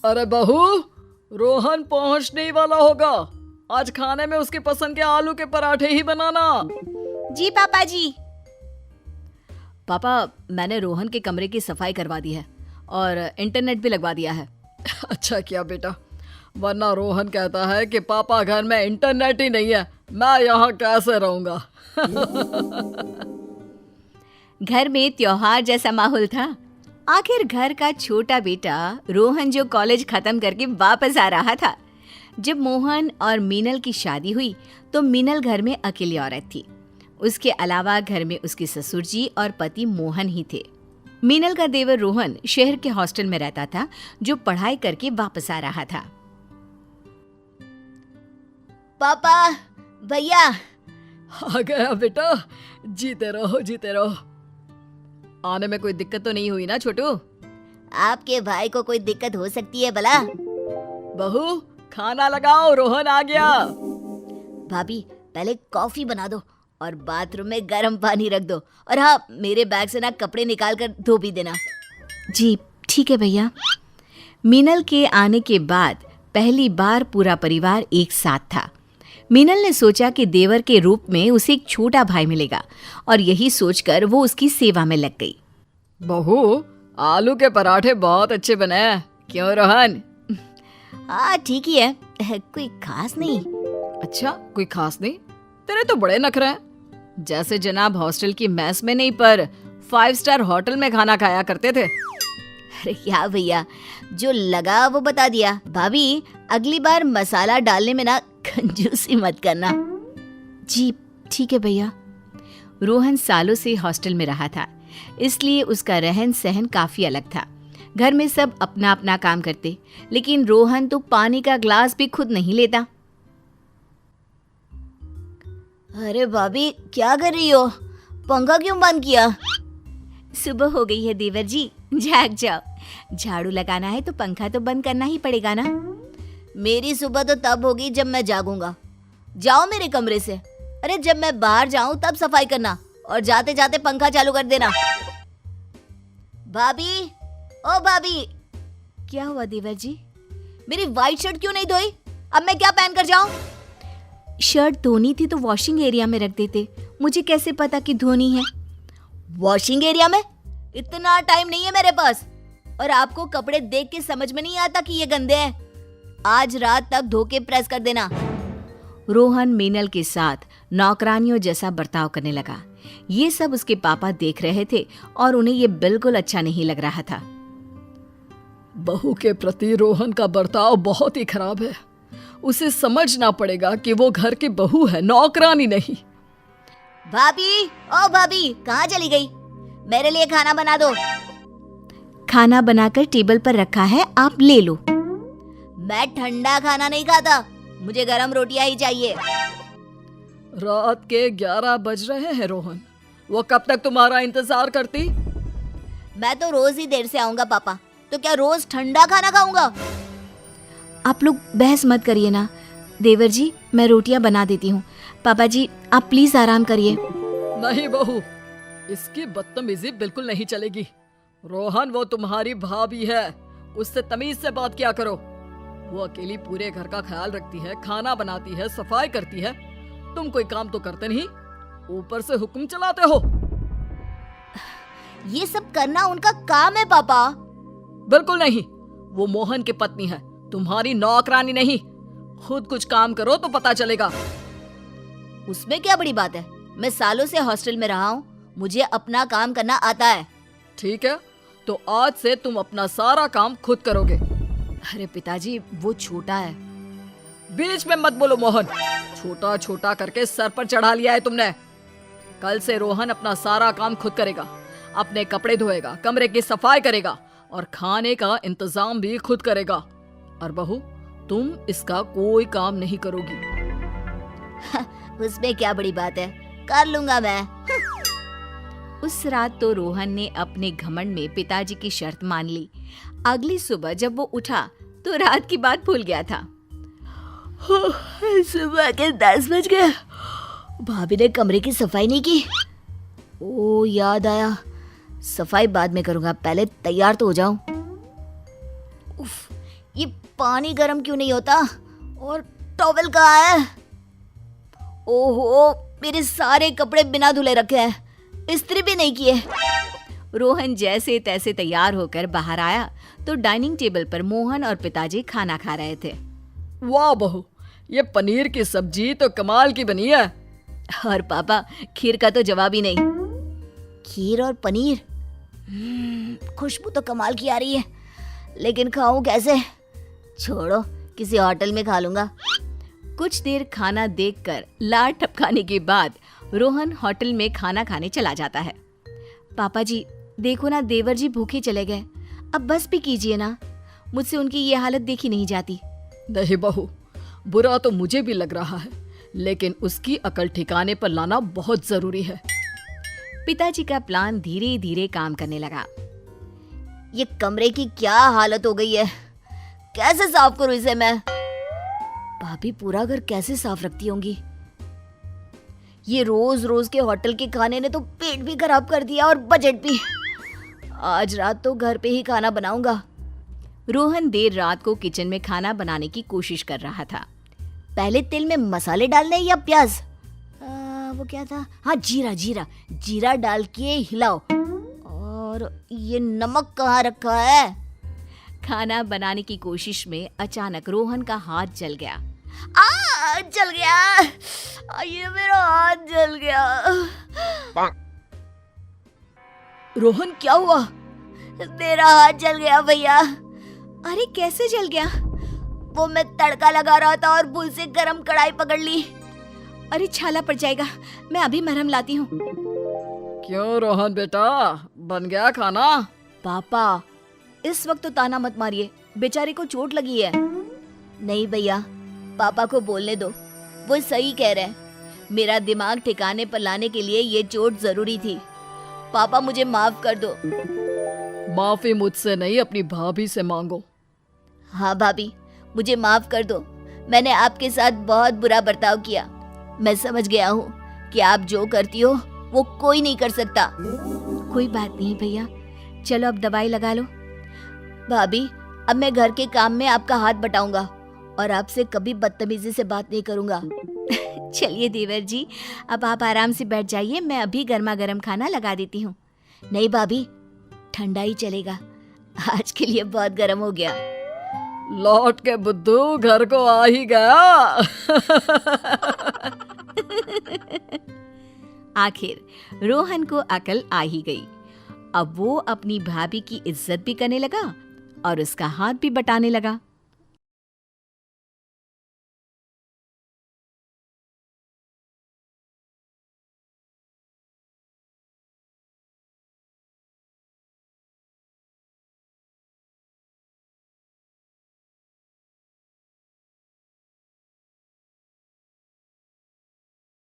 अरे बहू, रोहन पहुंचने ही वाला होगा। आज खाने में उसकी पसंद के आलू के पराठे ही बनाना। जी पापा जी। पापा, मैंने रोहन के कमरे की सफाई करवा दी है और इंटरनेट भी लगवा दिया है। अच्छा किया बेटा, वरना रोहन कहता है कि पापा घर में इंटरनेट ही नहीं है, मैं यहाँ कैसे रहूंगा। घर में त्योहार जैसा माहौल था। आखिर घर का छोटा बेटा रोहन जो कॉलेज खत्म करके वापस आ रहा था। जब मोहन और मीनल की शादी हुई तो मीनल घर में अकेली औरत थी। उसके अलावा घर में उसके ससुर जी और पति मोहन ही थे। मीनल का देवर रोहन शहर के हॉस्टल में रहता था, जो पढ़ाई करके वापस आ रहा था। पापा, भैया। आ गया बेटा, जीते रहो जीते रहो। आने में कोई दिक्कत तो नहीं हुई ना छोटू? आपके भाई को कोई दिक्कत हो सकती है भला? बहू, खाना लगाओ, रोहन आ गया। भाभी, पहले कॉफी बना दो और बाथरूम में गर्म पानी रख दो। और हाँ, मेरे बैग से ना कपड़े निकाल कर धो भी देना। जी ठीक है भैया। मीनल के आने के बाद पहली बार पूरा परिवार एक साथ था। मीनल ने सोचा कि देवर के रूप में उसे एक छोटा भाई मिलेगा और यही सोचकर वो उसकी सेवा में लग गई। बहू, आलू के पराठे बहुत अच्छे बने हैं, क्यों रोहन? हाँ ठीक ही है, कोई खास नहीं। अच्छा, कोई खास नहीं? तेरे तो बड़े नखरे हैं, जैसे जनाब हॉस्टल की मेस में नहीं पर 5 स्टार होटल में खाना खाया करते थे। अरे क्या भैया, जो लगा वो बता दिया। भाभी, अगली बार मसाला डालने में ना कंजूसी मत करना। जी ठीक है भैया। रोहन सालों से हॉस्टल में रहा था, इसलिए उसका रहन सहन काफी अलग था। घर में सब अपना अपना काम करते, लेकिन रोहन तो पानी का ग्लास भी खुद नहीं लेता। अरे भाभी, क्या कर रही हो? पंखा क्यों बंद किया? सुबह हो गई है देवर जी, जाग जाओ। झाड़ू लगाना है तो पंखा तो बंद करना ही पड़ेगा ना। मेरी सुबह तो तब होगी जब मैं जागूंगा। जाओ मेरे कमरे से। अरे जब मैं बाहर जाऊं तब सफाई करना और जाते जाते पंखा चालू कर देना। भाभी, ओ भाभी। क्या हुआ देवर जी? मेरी व्हाइट शर्ट क्यों नहीं धोई? अब मैं क्या पहन कर जाऊं? शर्ट धोनी थी तो वॉशिंग एरिया में रख देते, मुझे कैसे पता कि धोनी है? वॉशिंग एरिया में? इतना टाइम नहीं है मेरे पास। और आपको कपड़े देख के समझ में नहीं आता कि ये गंदे हैं? आज रात तक धो के प्रेस कर देना। रोहन मीनल के साथ नौकरानियों जैसा बर्ताव करने लगा। ये सब उसके पापा देख रहे थे और उन्हें ये बिल्कुल अच्छा नहीं लग रहा था। बहू के प्रति रोहन का बर्ताव बहुत ही खराब है। उसे समझना पड़ेगा कि वो घर की बहू है, नौकरानी नहीं। भाभी, ओ भाभी, कहाँ चली गई? मेरे लिए खाना बना दो। खाना बनाकर टेबल पर रखा है, आप ले लो। मैं ठंडा खाना नहीं खाता, मुझे गरम रोटियां ही चाहिए। रात के 11 बज रहे हैं रोहन, वो कब तक तुम्हारा इंतजार करती? मैं तो रोज ही देर से आऊंगा पापा, तो क्या रोज ठंडा खाना खाऊंगा? आप लोग बहस मत करिए ना। देवर जी, मैं रोटियां बना देती हूँ। पापा जी, आप प्लीज आराम करिए। नहीं बहू, इसकी बदतमीजी बिल्कुल नहीं चलेगी। रोहन वो तुम्हारी भाभी है, उससे तमीज से बात किया करो। वो अकेली पूरे घर का ख्याल रखती है, खाना बनाती है, सफाई करती है। तुम कोई काम तो करते नहीं, ऊपर से हुक्म चलाते हो। ये सब करना उनका काम है पापा। बिल्कुल नहीं, वो मोहन की पत्नी है, तुम्हारी नौकरानी नहीं। खुद कुछ काम करो तो पता चलेगा। उसमें क्या बड़ी बात है? मैं सालों से हॉस्टल में रहा हूँ, मुझे अपना काम करना आता है। ठीक है, तो आज से तुम अपना सारा काम खुद करोगे। अरे पिताजी, वो छोटा है। बीच में मत बोलो मोहन, छोटा छोटा करके सर पर चढ़ा लिया है तुमने। कल से रोहन अपना सारा काम खुद करेगा, अपने कपड़े धोएगा, कमरे की सफाई करेगा और खाने का इंतजाम भी खुद करेगा। और बहू, तुम इसका कोई काम नहीं करोगी। उसमें क्या बड़ी बात है, कर लूंगा मैं। उस रात तो रोहन ने अपने घमंड में पिताजी की शर्त मान ली। अगली सुबह जब वो उठा तो रात की बात भूल गया था। सुबह के 10 बज गए, भाभी ने कमरे की सफाई नहीं की। ओ याद आया, सफाई बाद में करूंगा, पहले तैयार तो हो जाऊं। उफ, ये पानी गर्म क्यों नहीं होता? और टॉवेल कहाँ है? ओहो, मेरे सारे कपड़े बिना धुले रखे हैं, इस्त्री भी नहीं किए। रोहन जैसे तैसे तैयार होकर बाहर आया तो डाइनिंग टेबल पर मोहन और पिताजी खाना खा रहे थे। वाह बहू, ये पनीर की सब्जी तो कमाल की बनी है। और पापा, खीर का तो जवाब ही नहीं। खीर और पनीर, खुशबू तो कमाल की आ रही है, लेकिन खाऊं कैसे? छोड़ो, किसी होटल में खा लूंगा। कुछ देर खाना देखकर लार टपकाने के बाद रोहन होटल में खाना खाने चला जाता है। पापा जी, देखो ना, देवर जी भूखे चले गए, अब बस भी कीजिए ना, मुझसे उनकी ये हालत देखी नहीं जाती। नहीं बहू, बुरा तो मुझे भी लग रहा है, लेकिन उसकी अकल ठिकाने पर लाना बहुत जरूरी है। पिताजी का प्लान धीरे धीरे काम करने लगा। ये कमरे की क्या हालत हो गई है, कैसे साफ करूं इसे मैं? भाभी पूरा घर कैसे साफ रखती होंगी? ये रोज रोज के होटल के खाने ने तो पेट भी खराब कर दिया और बजट भी। आज रात तो घर पे ही खाना बनाऊंगा। रोहन देर रात को किचन में खाना बनाने की कोशिश कर रहा था। पहले तेल में मसाले डालने या प्याज? वो क्या था? हाँ, जीरा जीरा जीरा डाल के हिलाओ। और ये नमक कहाँ रखा है? खाना बनाने की कोशिश में अचानक रोहन का हाथ जल गया। जल गया, ये मेरा हाथ जल गया। रोहन, क्या हुआ? मेरा हाथ जल गया भैया। अरे कैसे जल गया? वो मैं तड़का लगा रहा था और भूल से गरम कढ़ाई पकड़ ली। अरे छाला पड़ जाएगा, मैं अभी मरहम लाती हूँ। क्यों रोहन बेटा, बन गया खाना? पापा, इस वक्त तो ताना मत मारिए, बेचारे को चोट लगी है। नहीं भैया, पापा को बोलने दो, वो सही कह रहे हैं। मेरा दिमाग ठिकाने पर लाने के लिए ये चोट जरूरी थी। पापा मुझे माफ कर दो। माफी मुझसे नहीं, अपनी भाभी से मांगो। हाँ भाभी, मुझे माफ कर दो, मैंने आपके साथ बहुत बुरा बर्ताव किया। मैं समझ गया हूँ कि आप जो करती हो वो कोई नहीं कर सकता। कोई बात नहीं भैया, चलो अब दवाई लगा लो। भाभी, अब मैं घर के काम में आपका हाथ बटाऊंगा और आपसे कभी बदतमीजी से बात नहीं करूंगा। चलिए देवर जी, अब आप आराम से बैठ जाइए, मैं अभी गर्मा गर्म खाना लगा देती हूँ। नहीं भाभी, ठंडा ही चलेगा, आज के लिए बहुत गर्म हो गया। लौट के बुद्धू घर को आ ही गया। आखिर रोहन को अकल आ ही गई। अब वो अपनी भाभी की इज्जत भी करने लगा और उसका हाथ भी बटाने लगा।